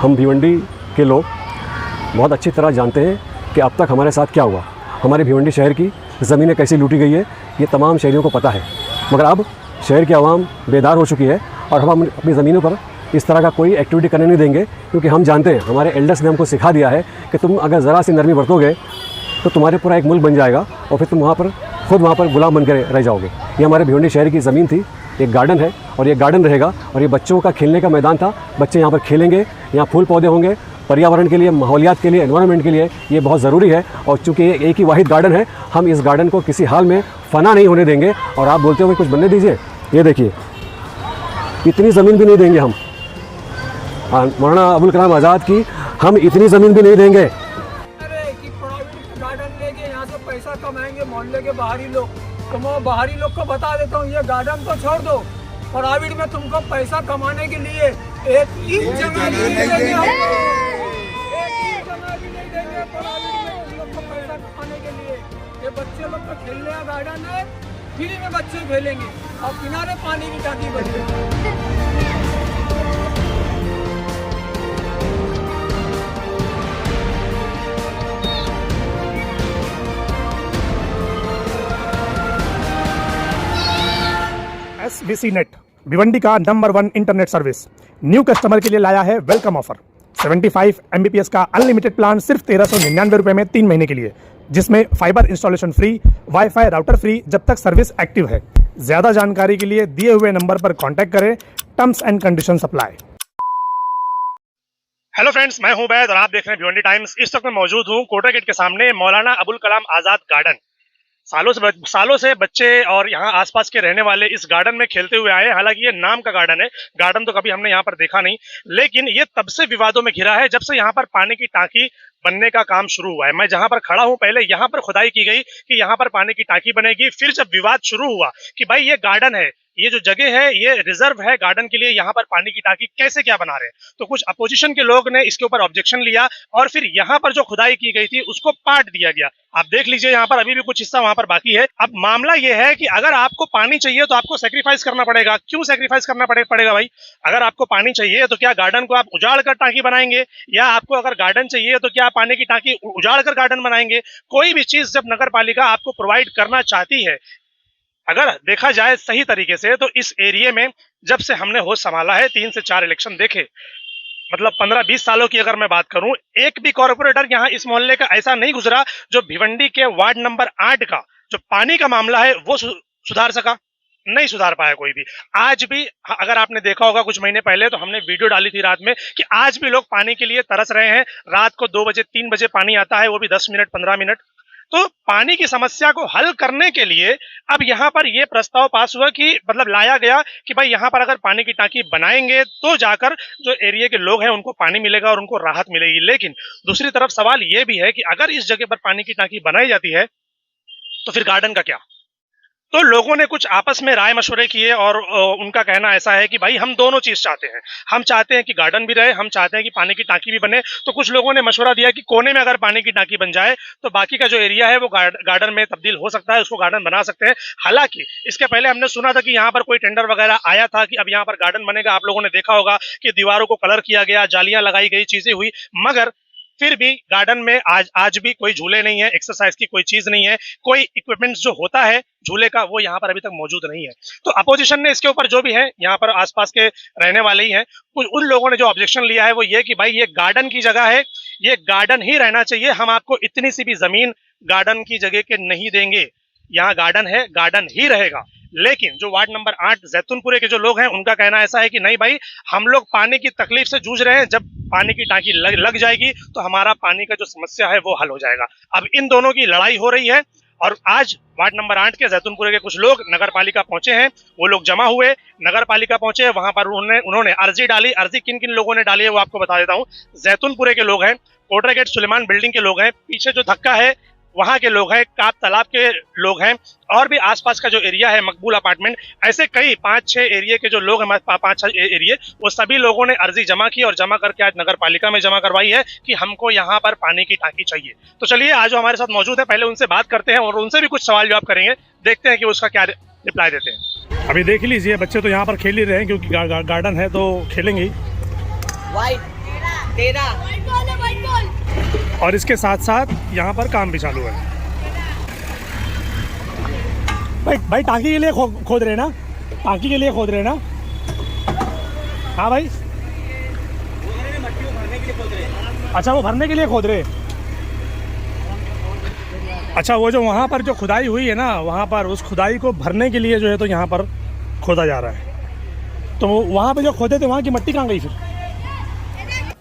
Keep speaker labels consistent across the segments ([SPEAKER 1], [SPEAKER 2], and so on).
[SPEAKER 1] हम भिवंडी के लोग बहुत अच्छी तरह जानते हैं कि अब तक हमारे साथ क्या हुआ, हमारे भिवंडी शहर की ज़मीनें कैसी लूटी गई है, ये तमाम शहरियों को पता है। मगर अब शहर की आवाम बेदार हो चुकी है और हम अपनी ज़मीनों पर इस तरह का कोई एक्टिविटी करने नहीं देंगे, क्योंकि हम जानते हैं, हमारे एल्डर्स ने हमको सिखा दिया है कि तुम अगर ज़रा सी नरमी बरतोगे तो तुम्हारे पूरा एक मुल्क बन जाएगा और फिर तुम वहाँ पर गुलाम बन कर रह जाओगे। ये हमारे भिवंडी शहर की ज़मीन थी, एक गार्डन है और ये गार्डन रहेगा और ये बच्चों का खेलने का मैदान था। बच्चे यहाँ पर खेलेंगे, यहाँ फूल पौधे होंगे, पर्यावरण के लिए, माहौलियात के लिए, एनवायरनमेंट के लिए ये बहुत ज़रूरी है। और चूँकि ये एक ही वाहिद गार्डन है, हम इस गार्डन को किसी हाल में फना नहीं होने देंगे। और आप बोलते हो कुछ बनने दीजिए, ये देखिए इतनी ज़मीन भी नहीं देंगे हम, मौलाना अबुल कलाम आज़ाद की हम इतनी ज़मीन भी नहीं देंगे।
[SPEAKER 2] गार्डन लेके यहाँ से पैसा कमाएंगे मोहल्ले के बाहरी लोग, तो मैं बाहरी लोग को बता देता हूँ ये गार्डन तो छोड़ दो, प्राइवेट में तुमको पैसा कमाने के लिए एक इंच जगह भी नहीं देंगे, प्राइवेट में तुम लोग को पैसा कमाने के लिए। ये बच्चे लोग का खेलने का गार्डन है, फ्री में बच्चे खेलेंगे और किनारे पानी की टांकी बनी।
[SPEAKER 3] SVC नेट भिवंडी का number 1 internet service new customer के लिए लाया है वेलकम ऑफर 75 Mbps का अनलिमिटेड प्लान सिर्फ 1399 रुपये में 3 महीने के लिए, जिसमें fibre installation free, wifi router free जब तक सर्विस एक्टिव है। ज्यादा जानकारी के लिए दिए हुए नंबर पर कांटेक्ट करें। Terms and condition apply.
[SPEAKER 4] Hello friends, मैं हूं बैद और आप देख रहे हैं भिवंडी टाइम्स। इस वक्त मैं मौजूद हूं कोटा गेट के सामने मौलाना अबुल कलाम आज़ाद गार्डन। सालों से बच्चे और यहाँ आसपास के रहने वाले इस गार्डन में खेलते हुए आए। हालांकि ये नाम का गार्डन है, गार्डन तो कभी हमने यहाँ पर देखा नहीं, लेकिन ये तब से विवादों में घिरा है जब से यहाँ पर पानी की टांकी बनने का काम शुरू हुआ है। मैं जहां पर खड़ा हूं, पहले यहाँ पर खुदाई की गई कि यहाँ पर पानी की टांकी बनेगी। फिर जब विवाद शुरू हुआ कि भाई ये गार्डन है, ये जो जगह है ये रिजर्व है गार्डन के लिए, यहाँ पर पानी की टांकी कैसे क्या बना रहे हैं, तो कुछ अपोजिशन के लोग ने इसके ऊपर ऑब्जेक्शन लिया और फिर यहाँ पर जो खुदाई की गई थी उसको पाट दिया गया। आप देख लीजिए यहाँ पर अभी भी कुछ हिस्सा वहां पर बाकी है। अब मामला ये है कि अगर आपको पानी चाहिए तो आपको सेक्रीफाइस करना पड़ेगा। क्यों सेक्रीफाइस करना पड़ेगा भाई? अगर आपको पानी चाहिए तो क्या गार्डन को आप उजाड़ कर टांकी बनाएंगे, या आपको अगर गार्डन चाहिए तो क्या पानी की टांकी उजाड़ कर गार्डन बनाएंगे? कोई भी चीज जब नगर पालिका आपको प्रोवाइड करना चाहती है, अगर देखा जाए सही तरीके से, तो इस एरिया में जब से हमने होश संभाला है 3 से 4 इलेक्शन देखे, मतलब 15-20 सालों की अगर मैं बात करूं, एक भी कॉर्पोरेटर यहां इस मोहल्ले का ऐसा नहीं गुजरा जो भिवंडी के वार्ड नंबर 8 का जो पानी का मामला है वो सुधार सका। नहीं सुधार पाया कोई भी। आज भी अगर आपने देखा होगा कुछ महीने पहले, तो हमने वीडियो डाली थी रात में कि आज भी लोग पानी के लिए तरस रहे हैं। रात को 2 बजे 3 बजे पानी आता है, वो भी 10 मिनट 15 मिनट। तो पानी की समस्या को हल करने के लिए अब यहाँ पर यह प्रस्ताव पास हुआ कि मतलब लाया गया कि भाई यहाँ पर अगर पानी की टांकी बनाएंगे तो जाकर जो एरिया के लोग हैं उनको पानी मिलेगा और उनको राहत मिलेगी। लेकिन दूसरी तरफ सवाल यह भी है कि अगर इस जगह पर पानी की टांकी बनाई जाती है तो फिर गार्डन का क्या? तो लोगों ने कुछ आपस में राय मशवरे किए और उनका कहना ऐसा है कि भाई हम दोनों चीज चाहते हैं। हम चाहते हैं कि गार्डन भी रहे, हम चाहते हैं कि पानी की टांकी भी बने। तो कुछ लोगों ने मशवरा दिया कि कोने में अगर पानी की टांकी बन जाए तो बाकी का जो एरिया है वो गार्डन में तब्दील हो सकता है, उसको गार्डन बना सकते हैं। हालांकि इसके पहले हमने सुना था कि यहाँ पर कोई टेंडर वगैरह आया था कि अब यहाँ पर गार्डन बनेगा। आप लोगों ने देखा होगा कि दीवारों को कलर किया गया, जालियां लगाई गई, चीजें हुई, मगर फिर भी गार्डन में आज भी कोई झूले नहीं है, एक्सरसाइज की कोई चीज नहीं है, कोई इक्विपमेंट्स जो होता है झूले का वो यहाँ पर अभी तक मौजूद नहीं है। तो अपोजिशन ने इसके ऊपर जो भी है, यहाँ पर आसपास के रहने वाले ही हैं, उन लोगों ने जो ऑब्जेक्शन लिया है वो ये कि भाई ये गार्डन की जगह है, ये गार्डन ही रहना चाहिए, हम आपको इतनी सी भी जमीन गार्डन की जगह के नहीं देंगे। यहाँ गार्डन है, गार्डन ही रहेगा। लेकिन जो वार्ड नंबर 8 जैतूनपुरे के जो लोग हैं उनका कहना ऐसा है कि नहीं भाई, हम लोग पानी की तकलीफ से जूझ रहे हैं, जब पानी की टांकी लग जाएगी तो हमारा पानी का जो समस्या है वो हल हो जाएगा। अब इन दोनों की लड़ाई हो रही है और आज वार्ड नंबर 8 के जैतूनपुरे के कुछ लोग नगर पालिका पहुंचे हैं। वो लोग जमा हुए, नगर पालिका पहुंचे, वहां पर उन्होंने अर्जी डाली। अर्जी किन किन लोगों ने डाली है वो आपको बता देता हूँ। जैतूनपुरे के लोग हैं, कोटरा गेट सुलेमान बिल्डिंग के लोग हैं, पीछे जो धक्का है वहां के लोग हैं, काप तालाब के लोग हैं, और भी आसपास का जो एरिया है मकबूल अपार्टमेंट, ऐसे कई 5-6 एरिया के जो लोग हैं, 5-6 एरिया, वो सभी लोगों ने अर्जी जमा की और जमा करके आज नगर पालिका में जमा करवाई है कि हमको यहाँ पर पानी की टांकी चाहिए। तो चलिए आज जो हमारे साथ मौजूद है पहले उनसे बात करते हैं और उनसे भी कुछ सवाल जवाब करेंगे, देखते हैं कि उसका क्या रिप्लाई देते हैं।
[SPEAKER 3] अभी देख लीजिए, बच्चे तो यहाँ पर खेल ही रहे हैं क्योंकि गार्डन है तो खेलेंगे ही। और इसके साथ साथ यहाँ पर काम भी चालू है। भाई टांकी के लिए खोद रहे ना, टांकी के लिए खोद रहे ना। हाँ भाई, अच्छा वो भरने के लिए खोद रहे। अच्छा वो जो वहाँ पर जो खुदाई हुई है ना, वहाँ पर उस खुदाई को भरने के लिए जो है तो यहाँ पर खोदा जा रहा है। तो वहाँ पे जो खोदे थे वहाँ की मिट्टी कहाँ गई फिर?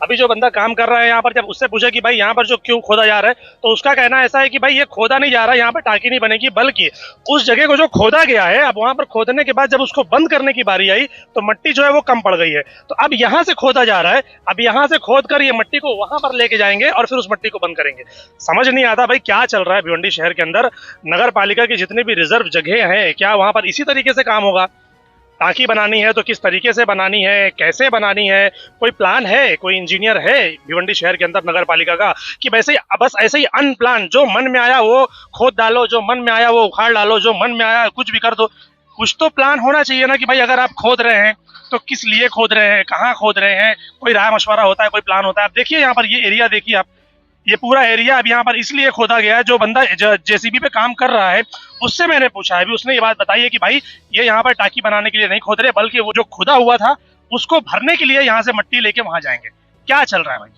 [SPEAKER 4] अभी जो बंदा काम कर रहा है यहाँ पर, जब उससे पूछा कि भाई यहाँ पर जो क्यों खोदा जा रहा है, तो उसका कहना ऐसा है कि भाई ये खोदा नहीं जा रहा, यहाँ पर टांकी नहीं बनेगी, बल्कि उस जगह को जो खोदा गया है, अब वहाँ पर खोदने के बाद जब उसको बंद करने की बारी आई तो मिट्टी जो है वो कम पड़ गई है। तो अब यहाँ से खोदा जा रहा है, अब यहाँ से खोद कर ये मिट्टी को वहां पर लेके जाएंगे और फिर उस मिट्टी को बंद करेंगे। समझ नहीं आता भाई क्या चल रहा है भिवंडी शहर के अंदर। नगर पालिका की जितनी भी रिजर्व जगह है, क्या वहां पर इसी तरीके से काम होगा? टांकी बनानी है तो किस तरीके से बनानी है, कैसे बनानी है, कोई प्लान है, कोई इंजीनियर है भिवंडी शहर के अंदर नगर पालिका का कि वैसे बस ऐसे ही अनप्लान जो मन में आया वो खोद डालो, जो मन में आया वो उखाड़ डालो, जो मन में आया कुछ भी कर दो? कुछ तो प्लान होना चाहिए ना कि भाई अगर आप खोद रहे हैं तो किस लिए खोद रहे हैं, कहाँ खोद रहे हैं, कोई राय मशवरा होता है, कोई प्लान होता है। आप देखिए यहाँ पर ये एरिया देखिए आप, ये पूरा एरिया अब यहाँ पर इसलिए खोदा गया है, जो बंदा जेसीबी पे काम कर रहा है उससे मैंने पूछा है, अभी उसने ये बात बताई है कि भाई ये यहाँ पर टांकी बनाने के लिए नहीं खोद रहे, बल्कि वो जो खुदा हुआ था उसको भरने के लिए यहाँ से मिट्टी लेके वहां जाएंगे। क्या चल रहा है भाई?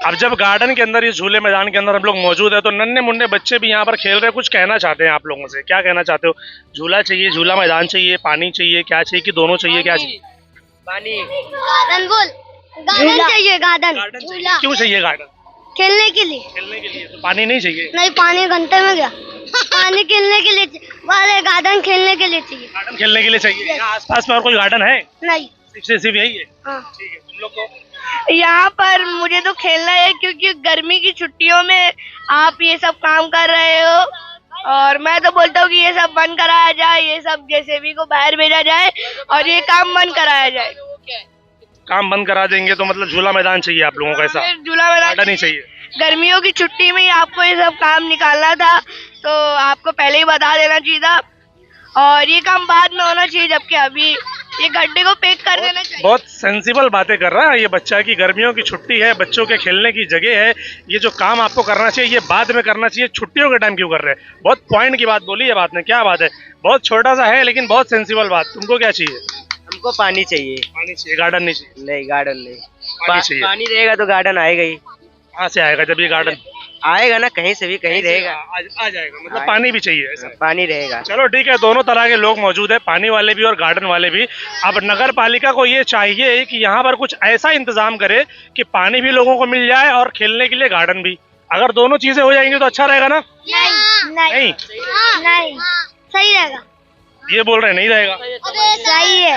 [SPEAKER 4] अब जब गार्डन के अंदर, इस झूले मैदान के अंदर हम लोग मौजूद है तो नन्हे मुन्ने बच्चे भी यहाँ पर खेल रहे हैं। कुछ कहना चाहते हैं आप लोगों से, क्या कहना चाहते हो? झूला चाहिए, झूला मैदान चाहिए, पानी चाहिए, क्या चाहिए कि दोनों चाहिए, क्या चाहिए?
[SPEAKER 5] पानी, गार्डन गार्डन चाहिए, गार्डन
[SPEAKER 4] चाहिए। क्यों चाहिए गार्डन?
[SPEAKER 5] खेलने के लिए।
[SPEAKER 4] खेलने के लिए? तो पानी नहीं चाहिए?
[SPEAKER 5] नहीं, पानी घंटे में गया। पानी खेलने के लिए वाले, गार्डन खेलने के लिए चाहिए।
[SPEAKER 4] गार्डन खेलने के लिए चाहिए। यहाँ आसपास में और कोई गार्डन है?
[SPEAKER 5] नहीं,
[SPEAKER 4] सिर्फ यही है।
[SPEAKER 5] हाँ।
[SPEAKER 4] ठीक है, तुम लोग को?
[SPEAKER 6] यहाँ पर मुझे तो खेलना है, क्योंकि गर्मी की छुट्टियों में आप ये सब काम कर रहे हो और मैं तो बोलता हूँ कि ये सब बंद कराया जाए, ये सब जेसीबी को बाहर भेजा जाए और ये काम बंद कराया जाए।
[SPEAKER 4] काम बंद करा देंगे तो मतलब झूला मैदान चाहिए आप लोगों को? ऐसा
[SPEAKER 6] झूला मैदान
[SPEAKER 4] नहीं चाहिए?
[SPEAKER 6] गर्मियों की छुट्टी में ही आपको ये सब काम निकालना था तो आपको पहले ही बता देना चाहिए था और ये काम बाद में होना चाहिए, जबकि अभी ये गड्ढे को पैक कर देना चाहिए।
[SPEAKER 4] बहुत सेंसिबल बातें कर रहा है ये बच्चा की गर्मियों की छुट्टी है, बच्चों के खेलने की जगह है, ये जो काम आपको करना चाहिए ये बाद में करना चाहिए, छुट्टियों के टाइम क्यों कर रहे हैं? बहुत पॉइंट की बात बोली है बात ने। क्या बात है? बहुत छोटा सा है लेकिन बहुत सेंसिबल बात। तुमको क्या चाहिए?
[SPEAKER 7] हमको पानी चाहिए।
[SPEAKER 4] पानी चाहिए, गार्डन नहीं चाहिए?
[SPEAKER 7] नहीं, गार्डन नहीं।
[SPEAKER 4] पानी चाहिए।
[SPEAKER 7] पानी रहेगा तो गार्डन आएगा ही।
[SPEAKER 4] कहाँ से आएगा जब ये गार्डन
[SPEAKER 7] आएगा ना, कहीं से भी कहीं रहेगा।
[SPEAKER 4] आ जाएगा, मतलब पानी भी चाहिए ऐसा?
[SPEAKER 7] पानी रहेगा।
[SPEAKER 4] चलो ठीक है, दोनों तरह के लोग मौजूद है, पानी वाले भी और गार्डन वाले भी। अब नगर पालिका को ये चाहिए कि यहाँ पर कुछ ऐसा इंतजाम करे कि पानी भी लोगों को मिल जाए और खेलने के लिए गार्डन भी। अगर दोनों चीजें हो जाएंगी तो अच्छा रहेगा ना?
[SPEAKER 5] नहीं, सही रहेगा।
[SPEAKER 4] ये बोल रहे हैं नहीं रहेगा?
[SPEAKER 5] सही है।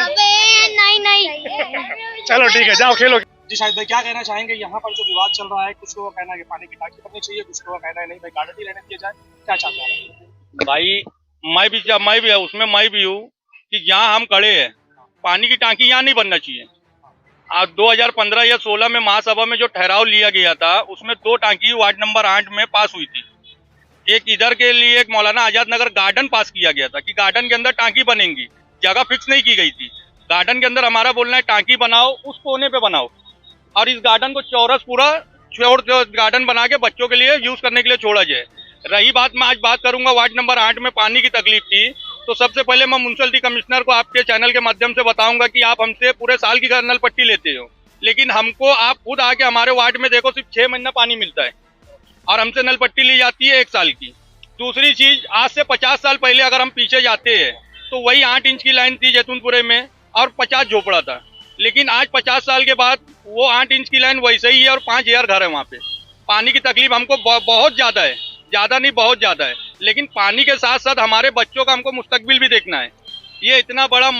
[SPEAKER 5] नहीं।
[SPEAKER 4] चलो ठीक है, जाओ खेलो। जी शायद भाई क्या कहना चाहेंगे? यहाँ पर जो विवाद चल रहा है, कुछ लोगों का कहना है कि पानी की टांकी बननी चाहिए, कुछ लोगों का कहना है नहीं भाई गार्डन ही रहने दिया जाए, क्या चाहते हैं?
[SPEAKER 8] भाई मैं भी उसमें मैं भी हूँ कि जहाँ हम खड़े हैं पानी की टांकी यहाँ नहीं बनना चाहिए। आज 2015 या 16 में महासभा में जो ठहराव लिया गया था उसमें 2 टांकी वार्ड नंबर 8 में पास हुई थी। एक इधर के लिए एक मौलाना आजाद नगर गार्डन पास किया गया था कि गार्डन के अंदर टांकी बनेंगी, जगह फिक्स नहीं की गई थी। गार्डन के अंदर हमारा बोलना है टांकी बनाओ, उस कोने पे बनाओ और इस गार्डन को चौरस पूरा गार्डन बना के बच्चों के लिए यूज करने के लिए छोड़ा जाए। रही बात, मैं आज बात करूंगा वार्ड नंबर 8 में पानी की तकलीफ थी, तो सबसे पहले मैं म्युनिसिपलिटी कमिश्नर को आपके चैनल के माध्यम से बताऊंगा कि आप हमसे पूरे साल की नल पट्टी लेते हो, लेकिन हमको आप खुद आके हमारे वार्ड में देखो सिर्फ 6 महीना पानी मिलता है और हमसे नल पट्टी ली जाती है 1 साल की। दूसरी चीज, आज से 50 साल पहले अगर हम पीछे जाते हैं तो वही 8 इंच की लाइन थी जैतूनपुरे में और 50 झोपड़ा था, लेकिन आज 50 साल के बाद वो 8 इंच की लाइन वैसे ही है और 5000 घर है वहाँ पे। पानी की तकलीफ हमको बहुत ज़्यादा है, ज़्यादा नहीं बहुत ज़्यादा है, लेकिन पानी के साथ साथ हमारे बच्चों का हमको मुस्तकबिल भी देखना है। ये इतना बड़ा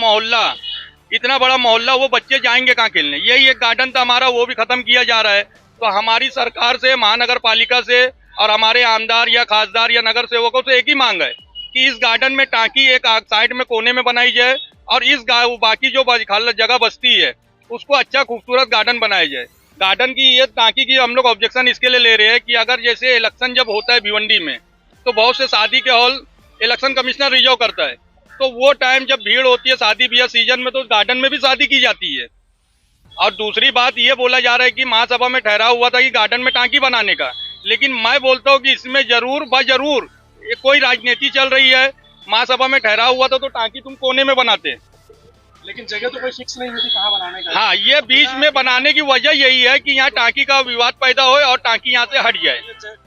[SPEAKER 8] मोहल्ला वो बच्चे जाएंगे कहाँ खेलने? यही एक गार्डन था हमारा, वो भी ख़त्म किया जा रहा है। तो हमारी सरकार से, महानगर पालिका से और हमारे आमदार या खासदार या नगर सेवकों से एक ही मांग है कि इस गार्डन में टांकी एक साइड में कोने में बनाई जाए और इस बाकी जो जगह बस्ती है उसको अच्छा खूबसूरत गार्डन बनाया जाए। गार्डन की ये टांकी की हम लोग ऑब्जेक्शन इसके लिए ले रहे हैं कि अगर जैसे इलेक्शन जब होता है भिवंडी में तो बहुत से शादी के हॉल इलेक्शन कमिश्नर रिजर्व करता है, तो वो टाइम जब भीड़ होती है शादी ब्याह सीजन में तो गार्डन में भी शादी की जाती है और दूसरी बात ये बोला जा रहा है कि महासभा में ठहराव हुआ था कि गार्डन में टांकी बनाने का, लेकिन मैं बोलता हूँ कि इसमें जरूर बजरूर कोई राजनीति चल रही है। महासभा में ठहराव हुआ था तो टांकी तुम कोने में बनाते,
[SPEAKER 3] लेकिन जगह तो कोई फिक्स नहीं होती कहाँ बनाने का।
[SPEAKER 8] हाँ, ये बीच में बनाने की वजह यही है कि यहाँ टांकी का विवाद पैदा हो और टांकी यहाँ से हट जाए।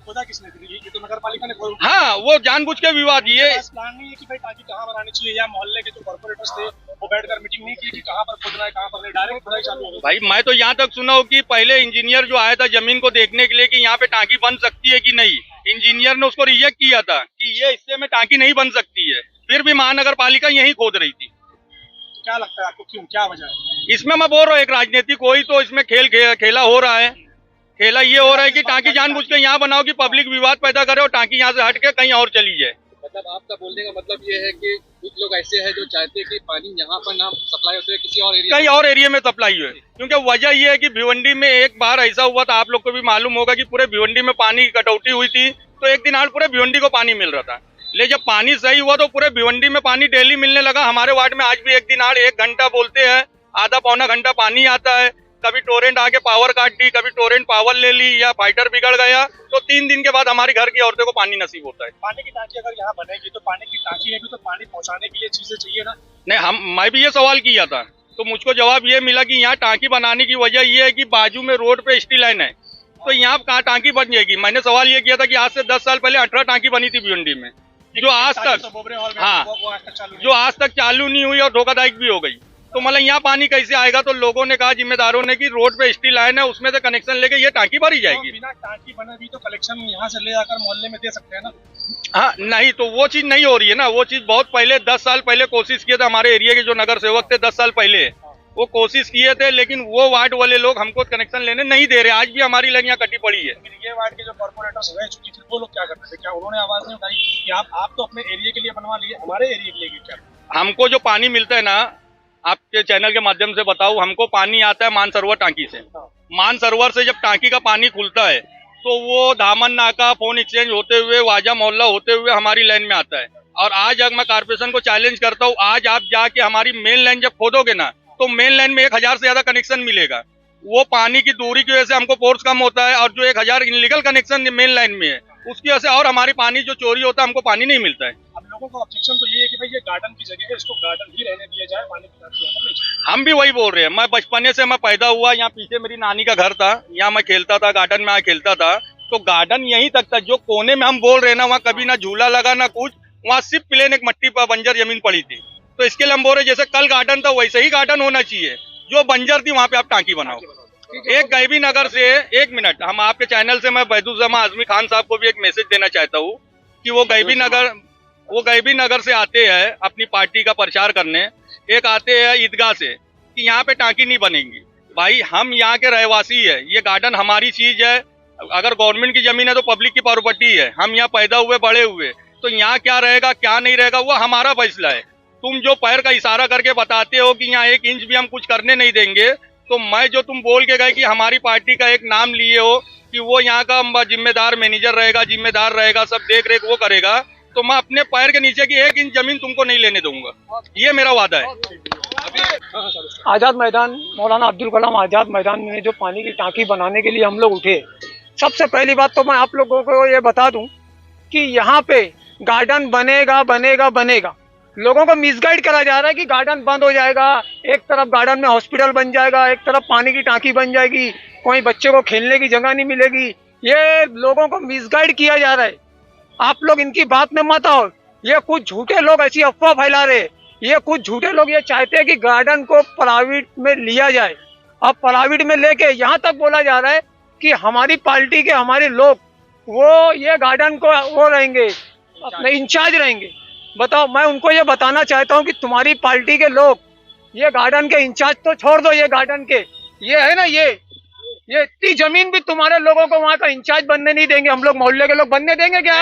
[SPEAKER 3] खोदा किसने थी? ये तो नगर पालिका ने खोदा।
[SPEAKER 8] हाँ, वो जानबूझ के विवाद ये
[SPEAKER 3] प्लान नहीं है कि भाई टांकी कहाँ बनानी चाहिए, या मोहल्ले के जो कॉर्पोरेटर्स थे वो बैठकर मीटिंग नहीं की कि कहाँ पर खोदना है कहाँ पर नहीं, डायरेक्ट खुदाई चालू हो गई।
[SPEAKER 8] भाई मैं तो यहाँ तक सुना हूँ कि पहले इंजीनियर जो आया था जमीन को देखने के लिए कि यहाँ पे टांकी बन सकती है कि नहीं, इंजीनियर ने उसको रिजेक्ट किया था कि ये हिस्से में टांकी नहीं बन सकती है, फिर भी महानगर पालिका यही खोद रही थी।
[SPEAKER 3] क्या लगता है आपको, क्यों, क्या वजह है
[SPEAKER 8] इसमें मैं बोल रहा हूँ एक राजनीति कोई तो इसमें खेला हो रहा है। खेला ये हो रहा है कि टांकी जानबूझ के यहाँ बनाओ कि पब्लिक विवाद पैदा करे और टांकी यहाँ से हट के कहीं और चली जाए।
[SPEAKER 9] मतलब आपका बोलने का मतलब ये है कि कुछ लोग ऐसे हैं जो चाहते हैं कि पानी यहाँ पर ना सप्लाई होते किसी और एरिया,
[SPEAKER 8] कहीं और एरिया में सप्लाई हो, क्योंकि वजह ये है कि भिवंडी में एक बार ऐसा हुआ था, आप लोग को भी मालूम होगा कि पूरे भिवंडी में पानी की कटौती हुई थी, तो एक दिन आज पूरे भिवंडी को पानी मिल रहा था। ले जब पानी सही हुआ तो पूरे भिवंडी में पानी डेली मिलने लगा। हमारे वार्ड में आज भी एक दिन आड़ 1 घंटा बोलते हैं, आधा पौना घंटा पानी आता है। कभी टोरेंट आके पावर काट दी, कभी टोरेंट पावर ले ली या फाइटर बिगड़ गया, तो 3 दिन के बाद हमारी घर की औरतों को पानी नसीब होता है।
[SPEAKER 3] पानी की टांकी अगर यहाँ बनेगी तो पानी की टांकी में भी तो पानी पहुँचाने के लिए चीजें चाहिए ना।
[SPEAKER 8] नहीं, मैं भी ये सवाल किया था तो मुझको जवाब ये मिला कि यहाँ टांकी बनाने की वजह ये है कि बाजू में रोड पे स्टील लाइन है, तो यहाँ कहाँ टांकी बन जाएगी। मैंने सवाल ये किया था कि आज से 10 साल पहले 18 टांकी बनी थी भिवंडी में, जो आज तक जो आज तक चालू नहीं हुई और धोखादायक भी हो गई। तो मतलब यहाँ पानी कैसे आएगा? तो लोगों ने कहा, जिम्मेदारों ने, कि रोड पे स्टील लाइन है, उसमें से कनेक्शन लेके ये टांकी भरी जाएगी।
[SPEAKER 3] बिना टांकी बने भी तो कलेक्शन यहाँ से ले जाकर मोहल्ले में दे सकते हैं ना।
[SPEAKER 8] हाँ, नहीं, तो वो चीज नहीं हो रही है ना। वो चीज बहुत पहले 10 साल पहले कोशिश किए थे हमारे एरिया के जो नगर सेवक थे, 10 साल पहले वो कोशिश किए थे, लेकिन वो वार्ड वाले लोग हमको कनेक्शन लेने नहीं दे रहे। आज भी हमारी लाइन यहाँ कटी पड़ी है।
[SPEAKER 3] ये वार्ड के जो कॉर्पोरेटर्स रह चुकी थी वो लोग क्या करते थे? क्या उन्होंने आवाज नहीं उठाई कि आप तो अपने एरिया के लिए बनवा लिए, हमारे एरिया के लिए क्या?
[SPEAKER 8] हमको जो पानी मिलता है ना, आपके चैनल के माध्यम से बताऊं, हमको पानी आता है मानसरोवर टांकी से। मानसरोवर से जब टांकी का पानी खुलता है तो वो धामन नाका, फोन एक्सचेंज होते हुए, वाजा मोहल्ला होते हुए हमारी लाइन में आता है। और आज अगर मैं कारपोरेशन को चैलेंज करता हूँ, आज आप जाके हमारी मेन लाइन जब खोदोगे ना, तो मेन लाइन में 1000 से ज्यादा कनेक्शन मिलेगा। वो पानी की दूरी की वजह से हमको फोर्स कम होता है, और जो 1000 इनलीगल कनेक्शन मेन लाइन में है उसकी वजह से और हमारी पानी जो चोरी होता है, हमको पानी नहीं मिलता है।
[SPEAKER 3] अब लोगों का ऑब्जेक्शन तो ये है कि भाई ये गार्डन की जगह है, इसको गार्डन ही रहने दिया जाए, पानी की टांकी यहाँ पर नहीं चाहिए।
[SPEAKER 8] हम भी वही बोल रहे हैं। मैं बचपने से मैं पैदा हुआ, यहाँ पीछे मेरी नानी का घर था, यहाँ मैं खेलता था, गार्डन में आके खेलता था। तो गार्डन यहीं तक था। जो कोने में हम बोल रहे हैं ना, वहाँ कभी ना झूला लगा ना कुछ, वहाँ सिर्फ प्लेन एक मट्टी पर बंजर जमीन पड़ी थी। तो इसके लिए हम बोल रहे जैसे कल गार्डन था वैसे ही गार्डन होना चाहिए। जो बंजर थी वहाँ पे आप टांकी बनाओ। एक गैबी नगर से, 1 मिनट, हम आपके चैनल से मैं बैदुज्जमा आजमी खान साहब को भी एक मैसेज देना चाहता हूँ कि वो गैबी नगर से आते हैं अपनी पार्टी का प्रचार करने, एक आते हैं ईदगाह से कि यहाँ पे टांकी नहीं बनेगी। भाई हम यहाँ के रहवासी है, ये गार्डन हमारी चीज है। अगर गवर्नमेंट की जमीन है तो पब्लिक की प्रॉपर्टी है। हम यहाँ पैदा हुए बड़े हुए, तो यहाँ क्या रहेगा क्या नहीं रहेगा वो हमारा फैसला है। तुम जो पैर का इशारा करके बताते हो कि यहाँ 1 इंच भी हम कुछ करने नहीं देंगे, तो मैं जो तुम बोल के गए कि हमारी पार्टी का एक नाम लिए हो कि वो यहाँ का जिम्मेदार मैनेजर रहेगा, जिम्मेदार रहेगा, सब देख रेख वो करेगा, तो मैं अपने पैर के नीचे की 1 इंच जमीन तुमको नहीं लेने दूंगा। ये मेरा वादा है।
[SPEAKER 2] आज़ाद मैदान, मौलाना अब्दुल कलाम आज़ाद मैदान में जो पानी की टांकी बनाने के लिए हम लोग उठे, सबसे पहली बात तो मैं आप लोगों को ये बता दूं कि यहाँ पे गार्डन बनेगा बनेगा बनेगा। लोगों को मिसगाइड करा जा रहा है कि गार्डन बंद हो जाएगा, एक तरफ गार्डन में हॉस्पिटल बन जाएगा, एक तरफ पानी की टांकी बन जाएगी, कोई बच्चे को खेलने की जगह नहीं मिलेगी। ये लोगों को मिसगाइड किया जा रहा है। आप लोग इनकी बात में मत आओ। ये कुछ झूठे लोग ऐसी अफवाह फैला रहे। ये कुछ झूठे लोग ये चाहते हैं कि गार्डन को प्राइवेट में लिया जाए। अब प्राइवेट में लेके यहाँ तक बोला जा रहा है कि हमारी पार्टी के हमारे लोग वो ये गार्डन को वो रहेंगे, अपने इंचार्ज रहेंगे। बताओ, मैं उनको ये बताना चाहता हूँ कि तुम्हारी पार्टी के लोग ये गार्डन के इंचार्ज तो छोड़ दो, ये गार्डन के ये है ना, ये इतनी जमीन भी तुम्हारे लोगों को वहाँ का इंचार्ज बनने नहीं देंगे। हम लोग मोहल्ले के लोग बनने देंगे क्या?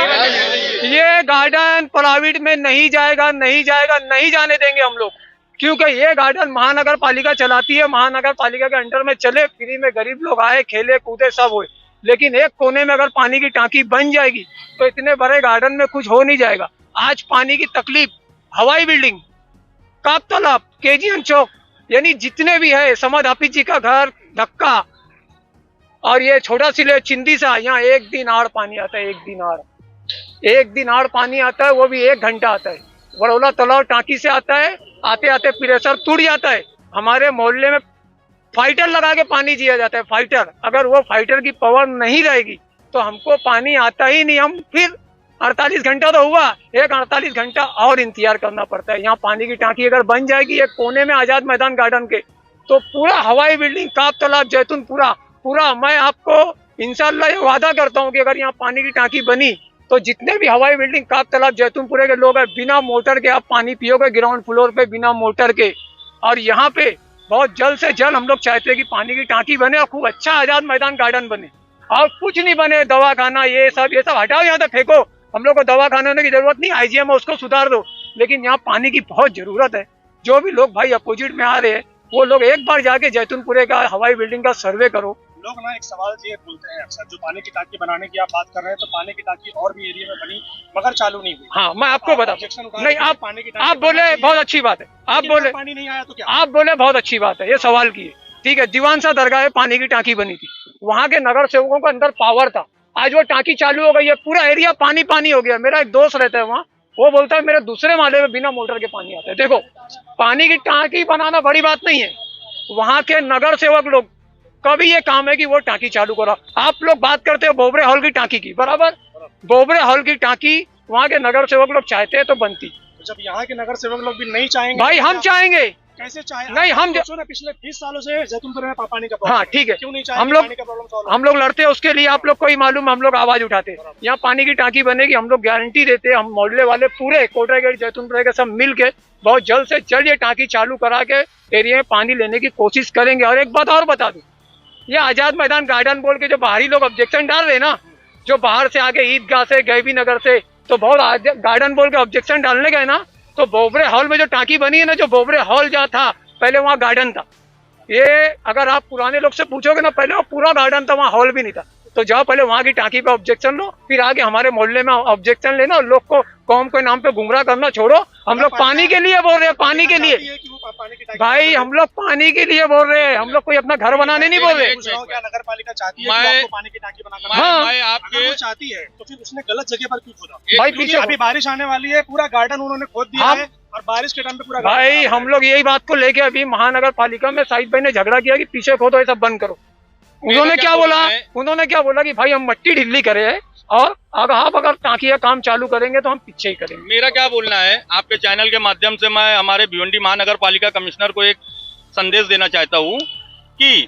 [SPEAKER 2] ये गार्डन प्राइवेट में नहीं जाएगा, नहीं जाएगा, नहीं जाने देंगे हम लोग, क्योंकि ये गार्डन महानगर पालिका चलाती है। महानगर पालिका के अंडर में चले, फ्री में गरीब लोग आए, खेले कूदे, सब हो। लेकिन एक कोने में अगर पानी की टांकी बन जाएगी तो इतने बड़े गार्डन में कुछ हो नहीं जाएगा। आज पानी की तकलीफ हवाई बिल्डिंग, काप तालाब, केजीएन चौक, यानी जितने भी है समद हाफिज जी का घर धक्का और ये छोटा सिले चिंदी सा, यहाँ एक दिन आड़ पानी आता है, एक दिन आड़ पानी आता है, वो भी 1 घंटा आता है। बड़ौला तालाब टांकी से आता है, आते आते प्रेशर टूट जाता है। हमारे मोहल्ले में फाइटर लगा के पानी दिया जाता है, फाइटर। अगर वो फाइटर की पावर नहीं रहेगी तो हमको पानी आता ही नहीं। हम फिर 48 घंटा तो हुआ, एक 48 घंटा और इंतजार करना पड़ता है। यहाँ पानी की टांकी अगर बन जाएगी एक कोने में आजाद मैदान गार्डन के, तो पूरा हवाई बिल्डिंग, काब तालाब, जैतून पूरा मैं आपको इंशाल्लाह ये वादा करता हूँ कि अगर यहाँ पानी की टांकी बनी तो जितने भी हवाई बिल्डिंग, काब तालाब, जैतूनपुरे के लोग हैं, बिना मोटर के आप पानी पियोगे ग्राउंड फ्लोर पे, बिना मोटर के। और यहाँ पे बहुत जल्द से जल्द हम लोग चाहते हैं कि पानी की टांकी बने और खूब अच्छा आजाद मैदान गार्डन बने, और कुछ नहीं बने दवा खाना ये सब हटाओ, यहाँ से फेंको। हम लोग को दवा खाने होने की जरूरत नहीं, IGM है उसको सुधार दो, लेकिन यहाँ पानी की बहुत जरूरत है। जो भी लोग भाई अपोजिट में आ रहे हैं वो लोग एक बार जाके जैतूनपुरे का हवाई बिल्डिंग का सर्वे करो।
[SPEAKER 4] लोग ना एक सवाल ये बोलते हैं अक्सर, जो पानी की टांकी बनाने की आप बात कर रहे हैं, तो पानी की टांकी और भी एरिया में बनी मगर चालू नहीं हुई।
[SPEAKER 2] हाँ, मैं आपको बता नहीं, आप बोले बहुत अच्छी बात है, आप बोले
[SPEAKER 4] पानी नहीं आया तो क्या,
[SPEAKER 2] आप बोले बहुत अच्छी बात है, ये सवाल की है, ठीक है। दीवान सा दरगाह में पानी की टांकी बनी थी, वहाँ के नगर सेवकों के अंदर पावर था, आज वो टांकी चालू हो गई है, पूरा एरिया पानी पानी हो गया। मेरा एक दोस्त रहता है वहाँ, वो बोलता है मेरे दूसरे माले में बिना मोटर के पानी आता है। देखो, पानी की टांकी बनाना बड़ी बात नहीं है, वहाँ के नगर सेवक लोग कभी ये काम है कि वो टांकी चालू करो। आप लोग बात करते हो बोबरे हॉल की टांकी की, बराबर, बोबरे हॉल की टांकी वहाँ के नगर सेवक लोग चाहते हैं तो बनती।
[SPEAKER 4] तो जब यहाँ के नगर सेवक लोग भी नहीं चाहेंगे
[SPEAKER 2] भाई हम चाहेंगे,
[SPEAKER 4] कैसे चाहे
[SPEAKER 2] नहीं हम
[SPEAKER 4] पिछले 20 सालों से जैतूनपुर में पानी का
[SPEAKER 2] हाँ ठीक है,
[SPEAKER 4] क्यों नहीं
[SPEAKER 2] हम लोग लड़ते हैं उसके लिए, आप लोग को ही मालूम, हम लोग आवाज उठाते हैं। यहाँ पानी की टांकी बनेगी, हम लोग गारंटी देते हैं, हम मोहल्ले वाले पूरे कोटरागढ़ जैतूनपुर के सब मिल के बहुत जल्द से जल्द ये टांकी चालू करा के एरिया में पानी लेने की कोशिश करेंगे। और एक बात और बता दूं, ये आजाद मैदान गार्डन बोल के जो बाहरी लोग ऑब्जेक्शन डाल रहे हैं ना, जो बाहर से आके ईदगाह से, गैबी नगर से, तो बहुत गार्डन बोल के ऑब्जेक्शन डालने गए ना, तो बोबरे हॉल में जो टांकी बनी है ना, जो बोबरे हॉल जहाँ था पहले वहाँ गार्डन था। ये अगर आप पुराने लोग से पूछोगे ना, पहले वो पूरा गार्डन था, वहाँ हॉल भी नहीं था। तो जाओ पहले वहाँ की टांकी पे ऑब्जेक्शन लो, फिर आगे हमारे मोहल्ले में ऑब्जेक्शन लेना। और लोग को कौम के नाम पे गुमराह करना छोड़ो। हम लोग पानी के लिए बोल रहे हैं, पानी के लिए भाई, हम लोग पानी के लिए बोल रहे हैं, हम लोग कोई अपना घर बनाने नहीं बोल रहे।
[SPEAKER 4] नगर पालिका चाहती है कि आपको पानी की टांकी बनाकर,
[SPEAKER 2] हाँ
[SPEAKER 4] आपके चाहती है तो फिर उसने गलत जगह पर क्यों खोदा?
[SPEAKER 2] भाई
[SPEAKER 4] क्योंकि
[SPEAKER 2] पीछे
[SPEAKER 4] अभी बारिश आने वाली है, पूरा गार्डन उन्होंने खोद दिया है और बारिश के टाइम पे पूरा
[SPEAKER 2] भाई हम लोग यही बात को लेके अभी महानगर पालिका में साहिद भाई ने झगड़ा किया कि पीछे खोदो, ये सब बंद करो। उन्होंने क्या बोला कि भाई हम मट्टी ढिल्ली करे हैं और अगर आप टांकी का काम चालू करेंगे तो हम पीछे ही करेंगे।
[SPEAKER 8] मेरा क्या बोलना है, आपके चैनल के माध्यम से मैं हमारे भिवंडी महानगर पालिका कमिश्नर को एक संदेश देना चाहता हूँ कि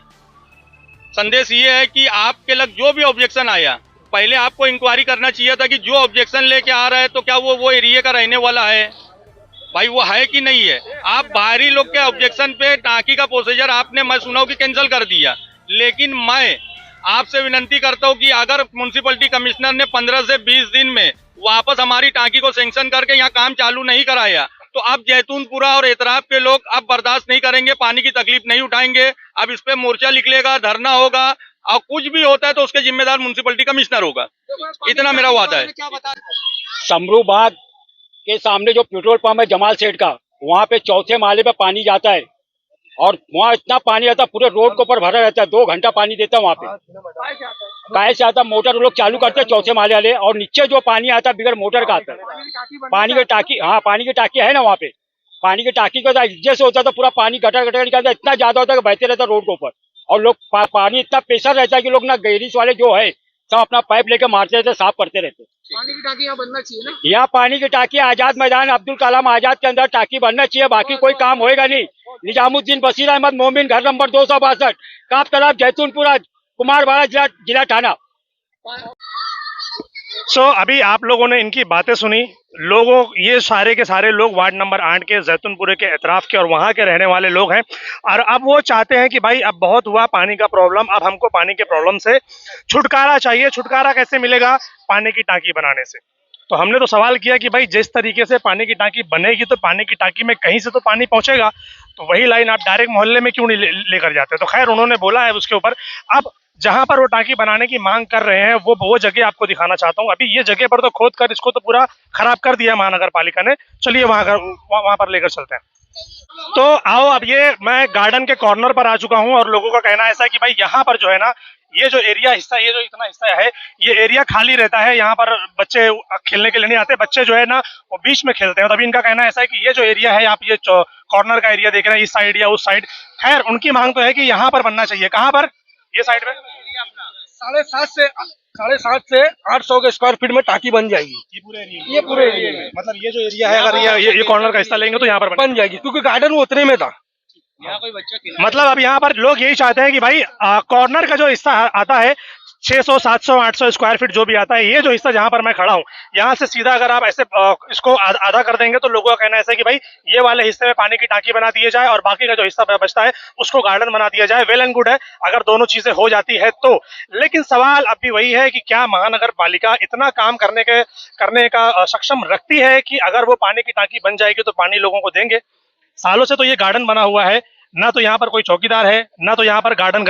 [SPEAKER 8] संदेश ये है कि आपके लग जो भी ऑब्जेक्शन आया, पहले आपको इंक्वायरी करना चाहिए था कि जो ऑब्जेक्शन लेके आ रहा है तो क्या वो एरिया का रहने वाला है, भाई वो है कि नहीं है। आप बाहरी लोग के ऑब्जेक्शन पे टांकी का प्रोसीजर आपने, मैं सुना हूं कि कैंसिल कर दिया, लेकिन मैं आपसे विनती करता हूं कि अगर म्युनिसिपैलिटी कमिश्नर ने 15 से 20 दिन में वापस हमारी टांकी को सैंक्शन करके यहाँ काम चालू नहीं कराया, तो अब जैतूनपुरा और एतराफ के लोग अब बर्दाश्त नहीं करेंगे, पानी की तकलीफ नहीं उठाएंगे। अब इस पे मोर्चा निकलेगा, धरना होगा, और कुछ भी होता है तो उसके जिम्मेदार म्युनिसिपैलिटी कमिश्नर होगा। इतना मेरा वादा है।
[SPEAKER 10] समरू बाग के सामने जो पेट्रोल पंप है जमाल सेठ का, वहाँ पे 4थे माले पे पानी जाता है और वहाँ इतना पानी आता है पूरे रोड के ऊपर भरा रहता है। 2 घंटा पानी देता है वहाँ पे। काहे से आता, मोटर लोग चालू करते हैं 4थे माले वाले, और नीचे जो पानी आता है बिगड़ मोटर का आता है। पानी की टाकी, हाँ पानी की टाकी है ना वहाँ पे, पानी की टाकी का जैसे होता था पूरा पानी गटर गटर निकलता, इतना ज्यादा होता है कि बहते रहता रोड के ऊपर, और लोग पानी इतना प्रेशर रहता है कि लोग ना गैरिस वाले जो है सब अपना पाइप लेके मारते रहते, साफ करते रहते।
[SPEAKER 2] पानी की टांकी यहाँ बनना चाहिए ना,
[SPEAKER 10] यहाँ पानी की टांकी आजाद मैदान अब्दुल कलाम आजाद के अंदर टांकी बनना चाहिए, बाकी कोई काम होएगा नहीं। निजामुद्दीन बशीर अहमद मोमिन, घर नंबर 262, काब तालाब, जैतूनपुरा, कुमारवाड़ा जिला थाना।
[SPEAKER 4] अभी आप लोगों ने इनकी बातें सुनी। लोगों, ये सारे के सारे लोग वार्ड नंबर 8 के, जैतूनपुरे के, एतराफ के और वहाँ के रहने वाले लोग हैं, और अब वो चाहते हैं कि भाई अब बहुत हुआ पानी का प्रॉब्लम, अब हमको पानी के प्रॉब्लम से छुटकारा चाहिए। छुटकारा कैसे मिलेगा? पानी की टांकी बनाने से। तो हमने तो सवाल किया कि भाई जिस तरीके से पानी की टांकी बनेगी तो पानी की टांकी में कहीं से तो पानी पहुंचेगा, तो वही लाइन आप डायरेक्ट मोहल्ले में क्यों नहीं लेकर जाते? तो खैर उन्होंने बोला है उसके ऊपर। अब जहां पर वो टांकी बनाने की मांग कर रहे हैं वो जगह आपको दिखाना चाहता हूं। अभी ये जगह पर तो खोद कर इसको तो पूरा खराब कर दिया महानगर पालिका ने। चलिए वहां पर लेकर चलते हैं। तो आओ, अब ये मैं गार्डन के कॉर्नर पर आ चुका हूँ और लोगों का कहना ऐसा है कि भाई यहाँ पर जो है ना, ये जो एरिया हिस्सा, ये जो इतना हिस्सा है, ये एरिया खाली रहता है। यहाँ पर बच्चे खेलने के लिए नहीं आते, बच्चे जो है ना वो बीच में खेलते हैं। तभी इनका कहना ऐसा है कि ये जो एरिया है, आप ये कॉर्नर का एरिया देख रहे हैं, इस साइड या उस साइड, खैर उनकी मांग तो है कि यहाँ पर बनना चाहिए। कहाँ पर? ये साइड में
[SPEAKER 10] 750 से 800 के स्क्वायर फीट में टाकी बन जाएगी। ये पूरे एरिया में
[SPEAKER 4] मतलब ये जो एरिया है, अगर ये कॉर्नर का हिस्सा लेंगे तो यहाँ पर
[SPEAKER 10] बन जाएगी, क्योंकि गार्डन वो उतने में था।
[SPEAKER 9] यहाँ कोई बच्चा
[SPEAKER 4] मतलब अब यहाँ पर लोग यही चाहते हैं कि भाई कॉर्नर का जो हिस्सा आता है 600, 700, 800 स्क्वायर फीट जो भी आता है, ये जो हिस्सा जहाँ पर मैं खड़ा हूँ, यहाँ से सीधा अगर आप ऐसे इसको आधा कर देंगे तो लोगों का कहना ऐसा है कि भाई ये वाले हिस्से में पानी की टांकी बना दिए जाए और बाकी का जो हिस्सा बचता है उसको गार्डन बना दिया जाए। वेल एंड गुड है अगर दोनों चीजें हो जाती है तो, लेकिन सवाल अब भी वही है कि क्या महानगर पालिका इतना काम करने का सक्षम रखती है कि अगर वो पानी की टांकी बन जाएगी तो पानी लोगों को देंगे? सालों से तो ये गार्डन बना हुआ है, ना तो यहाँ पर कोई चौकीदार है, ना तो यहाँ पर गार्डन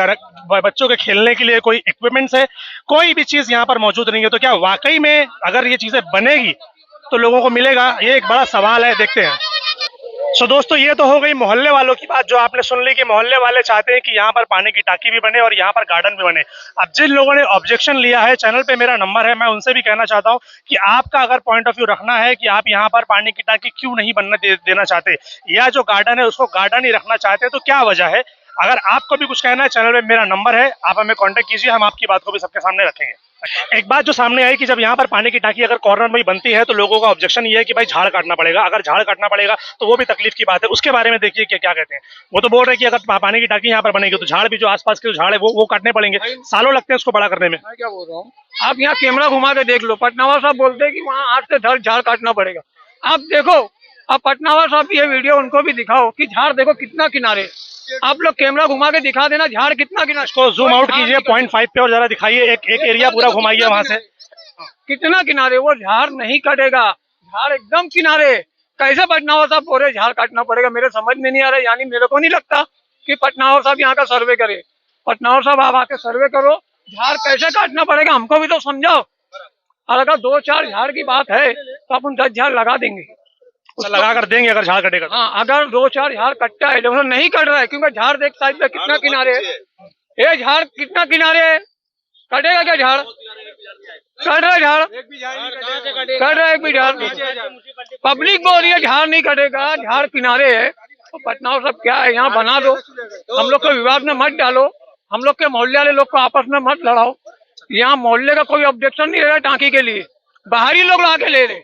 [SPEAKER 4] बच्चों के खेलने के लिए कोई इक्विपमेंट्स है, कोई भी चीज यहाँ पर मौजूद नहीं है। तो क्या वाकई में अगर ये चीजें बनेगी तो लोगों को मिलेगा? ये एक बड़ा सवाल है, देखते हैं। सो दोस्तों, ये तो हो गई मोहल्ले वालों की बात, जो आपने सुन ली कि मोहल्ले वाले चाहते हैं कि यहाँ पर पानी की टांकी भी बने और यहाँ पर गार्डन भी बने। अब जिन लोगों ने ऑब्जेक्शन लिया है, चैनल पे मेरा नंबर है, मैं उनसे भी कहना चाहता हूँ कि आपका अगर पॉइंट ऑफ व्यू रखना है कि आप यहाँ पर पानी की टांकी क्यों नहीं बनने देना चाहते, या जो गार्डन है उसको गार्डन ही रखना चाहते, तो क्या वजह है? अगर आपको भी कुछ कहना है, चैनल पे मेरा नंबर है, आप हमें कांटेक्ट कीजिए, हम आपकी बात को भी सबके सामने रखेंगे। एक बात जो सामने आई कि जब यहाँ पर पानी की टांकी अगर कॉर्नर में ही बनती है तो लोगों का ऑब्जेक्शन ये है कि भाई झाड़ काटना पड़ेगा। अगर झाड़ काटना पड़ेगा तो वो भी तकलीफ की बात है, उसके बारे में देखिए क्या कहते हैं। वो तो बोल रहे हैं कि अगर पानी की टांकी यहाँ पर बनेगी तो झाड़ भी, जो आसपास के झाड़ है वो काटने पड़ेंगे, सालों लगते हैं उसको बड़ा करने में।
[SPEAKER 2] मैं क्या बोल रहा हूँ, आप यहाँ कैमरा घुमा के देख लो, पटनावा साहब बोलते हैं कि वहाँ 8 से 10 झाड़ काटना पड़ेगा। आप देखो, आप पटनावा साहब ये वीडियो उनको भी दिखाओ कि झाड़ देखो कितना किनारे, आप लोग कैमरा घुमा के दिखा देना झाड़ कितना किनारे,
[SPEAKER 4] इसको जूम आउट कीजिए 0.5 पे और जरा दिखाइए, एक एरिया पूरा घुमाइए वहां से,
[SPEAKER 2] कितना किनारे, वो झाड़ नहीं कटेगा, झाड़ एकदम किनारे। कैसे पटनावा साहब बोल रहे झाड़ काटना पड़ेगा? मेरे समझ में नहीं आ रहा, यानी मेरे को नहीं लगता कि पटनावा साहब यहाँ का सर्वे करे। पटनावा साहब आप आके सर्वे करो, झाड़ कैसे काटना पड़ेगा हमको भी तो समझाओ। और अगर 2-4 झाड़ की बात है तो अपन 10 झाड़ लगा देंगे,
[SPEAKER 4] लगा कर देंगे अगर झाड़ कटेगा।
[SPEAKER 2] हाँ, अगर 2-4 झाड़ कटता है, लेकिन नहीं कट रहा है, क्योंकि झाड़ देख साइड में कितना किनारे है, ये झाड़ कितना किनारे है, कटेगा क्या झाड़? कट रहा है झाड़, कट रहा है एक भी झाड़? पब्लिक बोल रही है झाड़ नहीं कटेगा, झाड़ किनारे है। तो पटना सब क्या है, यहाँ बना दो, हम लोग को विवाद में मत डालो, हम लोग के मोहल्ले वाले लोग को आपस में मत लड़ाओ। यहाँ मोहल्ले का कोई ऑब्जेक्शन नहीं रहा टांकी के लिए, बाहरी लोग आके ले रहे,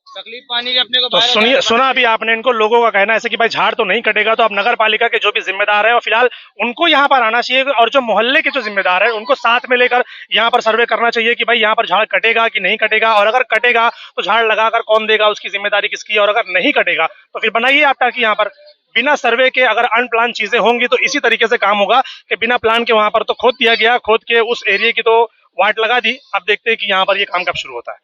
[SPEAKER 9] तकलीफ पानी की अपने को।
[SPEAKER 4] तो सुनिए, सुना अभी आपने, इनको लोगों का कहना है कि भाई झाड़ तो नहीं कटेगा, तो अब नगर पालिका के जो भी जिम्मेदार है और फिलहाल उनको यहाँ पर आना चाहिए, और जो मोहल्ले के जो जिम्मेदार है उनको साथ में लेकर यहाँ पर सर्वे करना चाहिए कि भाई यहाँ पर झाड़ कटेगा कि नहीं कटेगा, और अगर कटेगा तो झाड़ लगाकर कौन देगा, उसकी जिम्मेदारी किसकी है, और अगर नहीं कटेगा तो फिर बनाइए आप टांकी यहाँ पर। बिना सर्वे के अगर अनप्लान चीजें होंगी तो इसी तरीके से काम होगा कि बिना प्लान के वहां पर तो खोद दिया गया, खोद के उस एरिया की तो वाट लगा दी। अब देखते हैं कि यहाँ पर ये काम कब शुरू होता है।